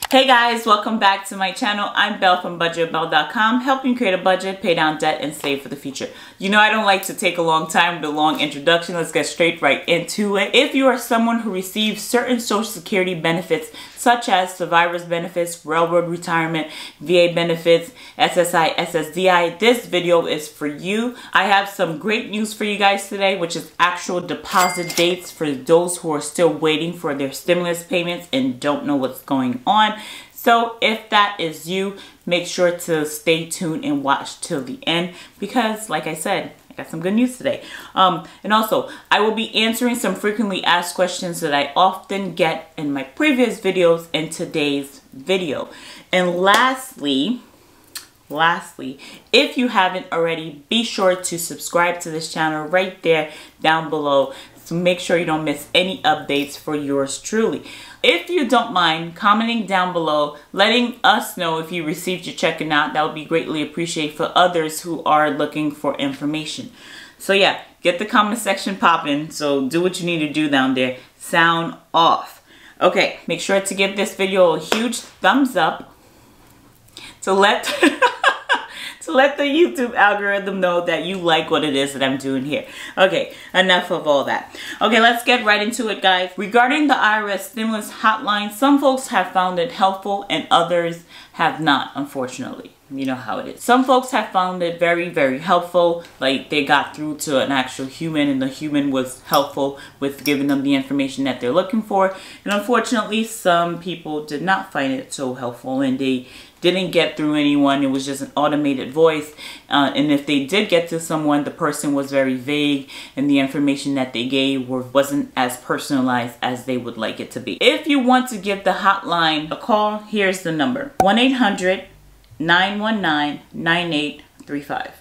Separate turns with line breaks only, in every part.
Hey guys, welcome back to my channel. I'm Belle from budgetbelle.com, helping create a budget, pay down debt, and save for the future. You know I don't like to take a long time with a long introduction. Let's get straight right into it. If you are someone who receives certain Social Security benefits, such as survivor's benefits, railroad retirement, VA benefits, SSI, Ssdi, this video is for you. I have some great news for you guys today, which is actual deposit dates for those who are still waiting for their stimulus payments and don't know what's going on. So if that is you, make sure to stay tuned and watch till the end because, like I said, I got some good news today. And also, I will be answering some frequently asked questions that I often get in my previous videos and today's video. And lastly, if you haven't already, be sure to subscribe to this channel right there down below. So make sure you don't miss any updates for yours truly. If you don't mind commenting down below, letting us know if you received your check or not, that would be greatly appreciated for others who are looking for information. So yeah, get the comment section popping. So do what you need to do down there. Sound off. Okay, make sure to give this video a huge thumbs up to let the YouTube algorithm know that you like what it is that I'm doing here. Okay, enough of all that. Okay, let's get right into it, guys. Regarding the IRS stimulus hotline, some folks have found it helpful and others have not, unfortunately. You know how it is. Some folks have found it very, very helpful. Like they got through to an actual human and the human was helpful with giving them the information that they're looking for. And unfortunately, some people did not find it so helpful and they didn't get through anyone. It was just an automated voice. And if they did get to someone, the person was very vague and the information that they gave wasn't as personalized as they would like it to be. If you want to give the hotline a call, here's the number: 1-800-919-9835.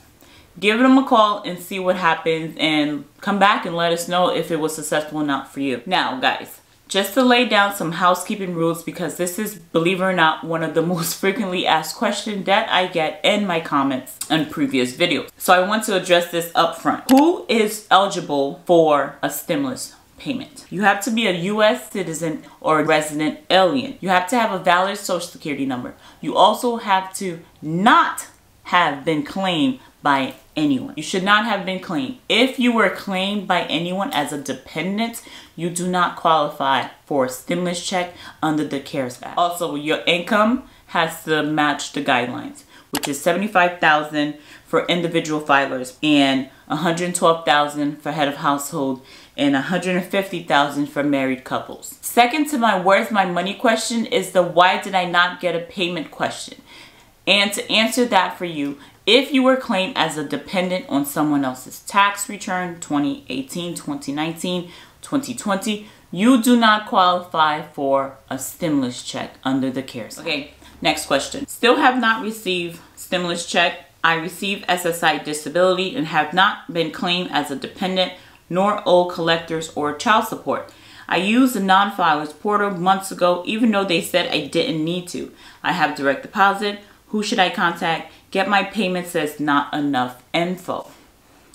Give them a call and see what happens and come back and let us know if it was successful or not for you. Now, guys, just to lay down some housekeeping rules, because this is, believe it or not, one of the most frequently asked questions that I get in my comments on previous videos. So I want to address this up front. Who is eligible for a stimulus payment? You have to be a U.S. citizen or a resident alien. You have to have a valid Social Security number. You also have to not have been claimed by anyone. You should not have been claimed. If you were claimed by anyone as a dependent, you do not qualify for a stimulus check under the CARES Act. Also, your income has to match the guidelines, which is $75,000 for individual filers and $112,000 for head of household and $150,000 for married couples. Second to my where's my money question is the why did I not get a payment question. And to answer that for you, if you were claimed as a dependent on someone else's tax return, 2018, 2019, 2020, you do not qualify for a stimulus check under the CARES Act. Okay, next question. Still have not received stimulus check. I received SSI disability and have not been claimed as a dependent nor owe collectors or child support. I used the non-filers portal months ago even though they said I didn't need to. I have direct deposit. Who should I contact? Get my payment says not enough info.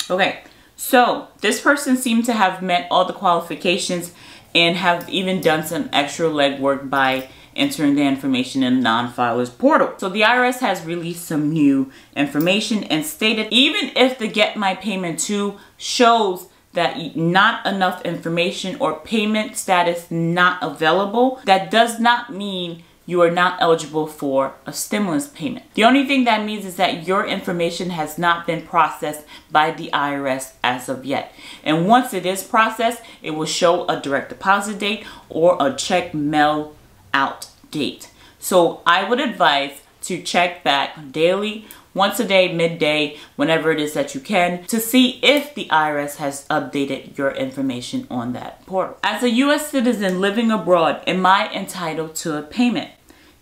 Okay, so this person seemed to have met all the qualifications and have even done some extra legwork by entering the information in the non-filers portal. So the IRS has released some new information and stated even if the get my payment to shows that not enough information or payment status not available, that does not mean you are not eligible for a stimulus payment. The only thing that means is that your information has not been processed by the IRS as of yet. And once it is processed, it will show a direct deposit date or a check mail out date. So I would advise to check back daily, once a day, midday, whenever it is that you can, to see if the IRS has updated your information on that portal. As a U.S. citizen living abroad, am I entitled to a payment?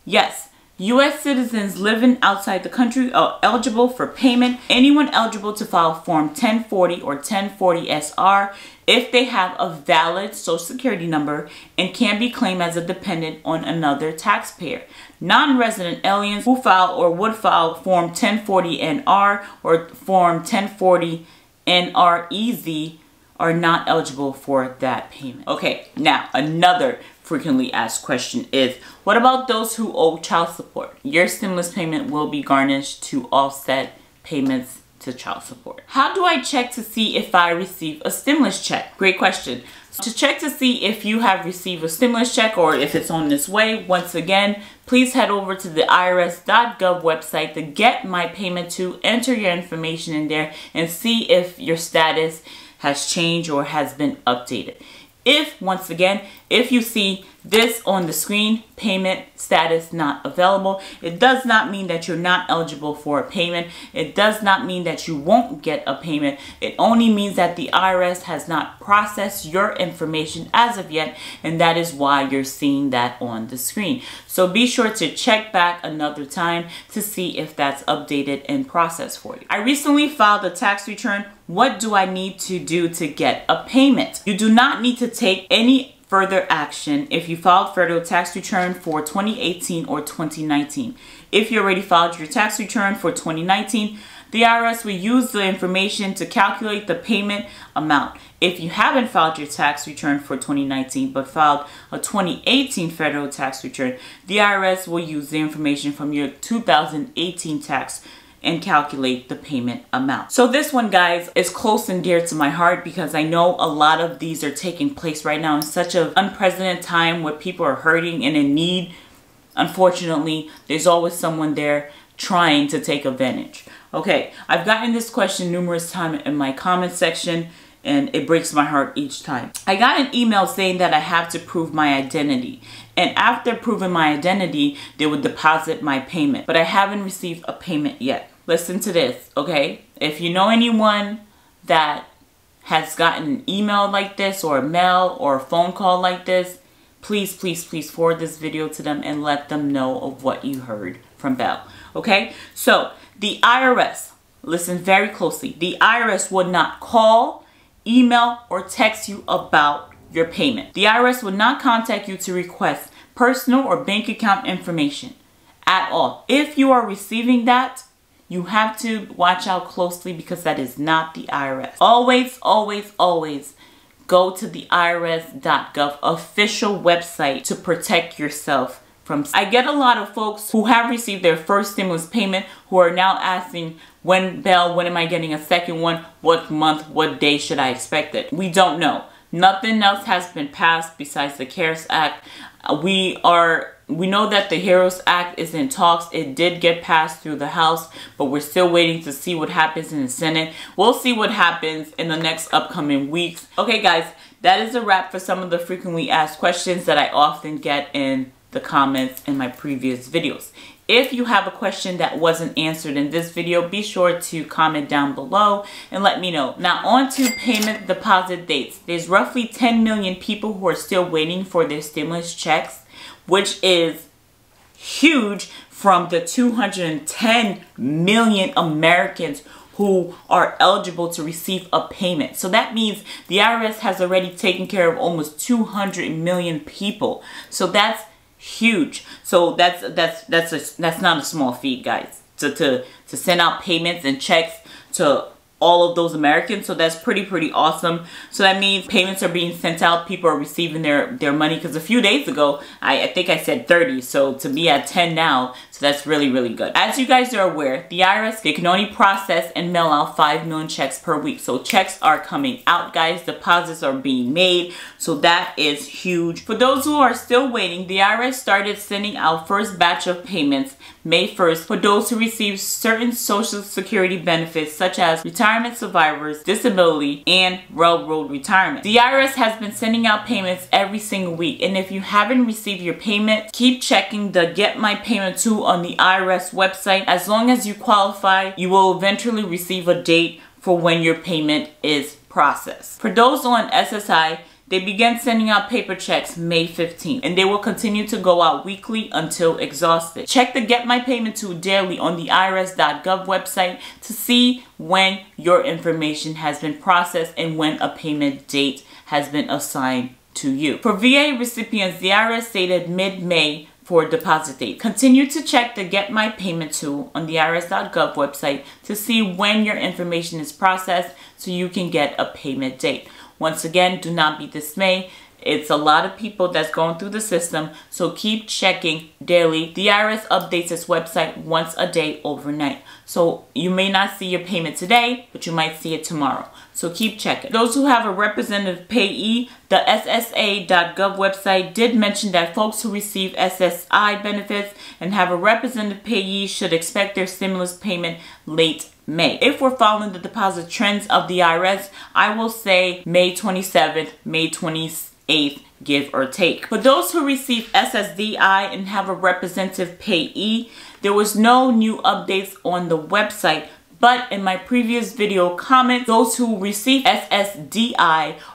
Yes. U.S. citizens living outside the country are eligible for payment. Anyone eligible to file Form 1040 or 1040-SR if they have a valid Social Security number and can be claimed as a dependent on another taxpayer. Non-resident aliens who file or would file Form 1040-NR or Form 1040-NREZ are not eligible for that payment. Okay, now another frequently asked question is, what about those who owe child support? Your stimulus payment will be garnished to offset payments to child support. How do I check to see if I receive a stimulus check? Great question. To check to see if you have received a stimulus check or if it's on its way, once again, please head over to the irs.gov website to get my payment to, enter your information in there and see if your status has changed or has been updated. If, once again, if you see this on the screen, payment status not available, it does not mean that you're not eligible for a payment. It does not mean that you won't get a payment. It only means that the IRS has not processed your information as of yet, and that is why you're seeing that on the screen. So be sure to check back another time to see if that's updated and processed for you. I recently filed a tax return. What do I need to do to get a payment? You do not need to take any further action if you filed federal tax return for 2018 or 2019. If you already filed your tax return for 2019, the IRS will use the information to calculate the payment amount. If you haven't filed your tax return for 2019 but filed a 2018 federal tax return, the IRS will use the information from your 2018 tax and calculate the payment amount. So this one, guys, is close and dear to my heart because I know a lot of these are taking place right now in such an unprecedented time where people are hurting and in need. Unfortunately, there's always someone there trying to take advantage. Okay, I've gotten this question numerous times in my comment section and it breaks my heart each time. I got an email saying that I have to prove my identity. And after proving my identity, they would deposit my payment. But I haven't received a payment yet. Listen to this, okay? If you know anyone that has gotten an email like this or a mail or a phone call like this, please, please, please forward this video to them and let them know of what you heard from Belle, okay? So the IRS, listen very closely. The IRS would not call, email, or text you about your payment. The IRS will not contact you to request personal or bank account information at all. If you are receiving that, you have to watch out closely because that is not the IRS. Always, always, always go to the irs.gov official website to protect yourself from. I get a lot of folks who have received their first stimulus payment who are now asking, when am I getting a second one? What month, what day should I expect it? We don't know. Nothing else has been passed besides the CARES Act. We know that the HEROES Act is in talks. It did get passed through the House, but we're still waiting to see what happens in the Senate. We'll see what happens in the next upcoming weeks. Okay, guys, that is a wrap for some of the frequently asked questions that I often get in the comments in my previous videos. If you have a question that wasn't answered in this video, be sure to comment down below and let me know. Now on to payment deposit dates. There's roughly 10 million people who are still waiting for their stimulus checks, which is huge from the 210 million Americans who are eligible to receive a payment. So that means the IRS has already taken care of almost 200 million people. So that's huge. So that's not a small feat, guys, to send out payments and checks to all of those Americans. So that's pretty awesome. So that means payments are being sent out, people are receiving their money, because a few days ago I think I said 30, so to be at 10 now, so that's really good. As you guys are aware, the IRS, they can only process and mail out 5 million checks per week. So checks are coming out, guys, deposits are being made, so that is huge. For those who are still waiting, the IRS started sending out first batch of payments May 1st for those who receive certain Social Security benefits such as retirement survivors, disability, and railroad retirement. The IRS has been sending out payments every single week, and if you haven't received your payment, keep checking the Get My Payment To on the IRS website. As long as you qualify, you will eventually receive a date for when your payment is processed. For those on SSI, they began sending out paper checks May 15th, and they will continue to go out weekly until exhausted. Check the Get My Payment To daily on the irs.gov website to see when your information has been processed and when a payment date has been assigned to you. For VA recipients, the IRS stated mid-May for deposit date. Continue to check the Get My Payment To on the irs.gov website to see when your information is processed so you can get a payment date. Once again, do not be dismayed. It's a lot of people that's going through the system, so keep checking daily. The IRS updates its website once a day overnight. So you may not see your payment today, but you might see it tomorrow. So keep checking. Those who have a representative payee, the SSA.gov website did mention that folks who receive SSI benefits and have a representative payee should expect their stimulus payment late May. If we're following the deposit trends of the IRS, I will say May 27th, May 28th, give or take. For those who receive Ssdi and have a representative payee, there was no new updates on the website. But in my previous video comment, those who receive Ssdi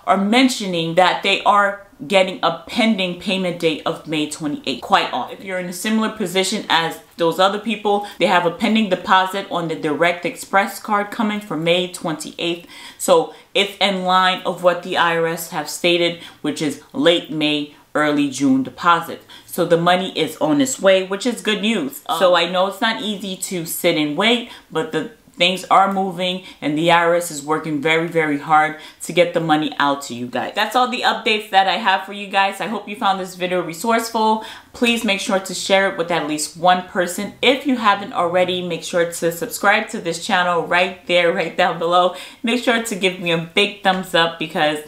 are mentioning that they are getting a pending payment date of May 28th quite often. If you're in a similar position as those other people, they have a pending deposit on the Direct Express card coming for May 28th. So it's in line of what the IRS have stated, which is late May, early June deposit. So the money is on its way, which is good news. So I know it's not easy to sit and wait, but the things are moving and the IRS is working very, very hard to get the money out to you guys. That's all the updates that I have for you guys. I hope you found this video resourceful. Please make sure to share it with at least one person. If you haven't already, make sure to subscribe to this channel right there, right down below. Make sure to give me a big thumbs up because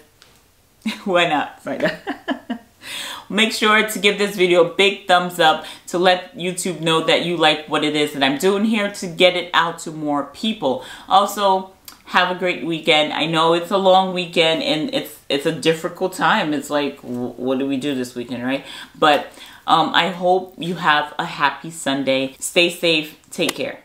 why not? Right now. Make sure to give this video a big thumbs up to let YouTube know that you like what it is that I'm doing here to get it out to more people. Also, have a great weekend. I know it's a long weekend and it's a difficult time. It's like, what do we do this weekend, right? But I hope you have a happy Sunday. Stay safe. Take care.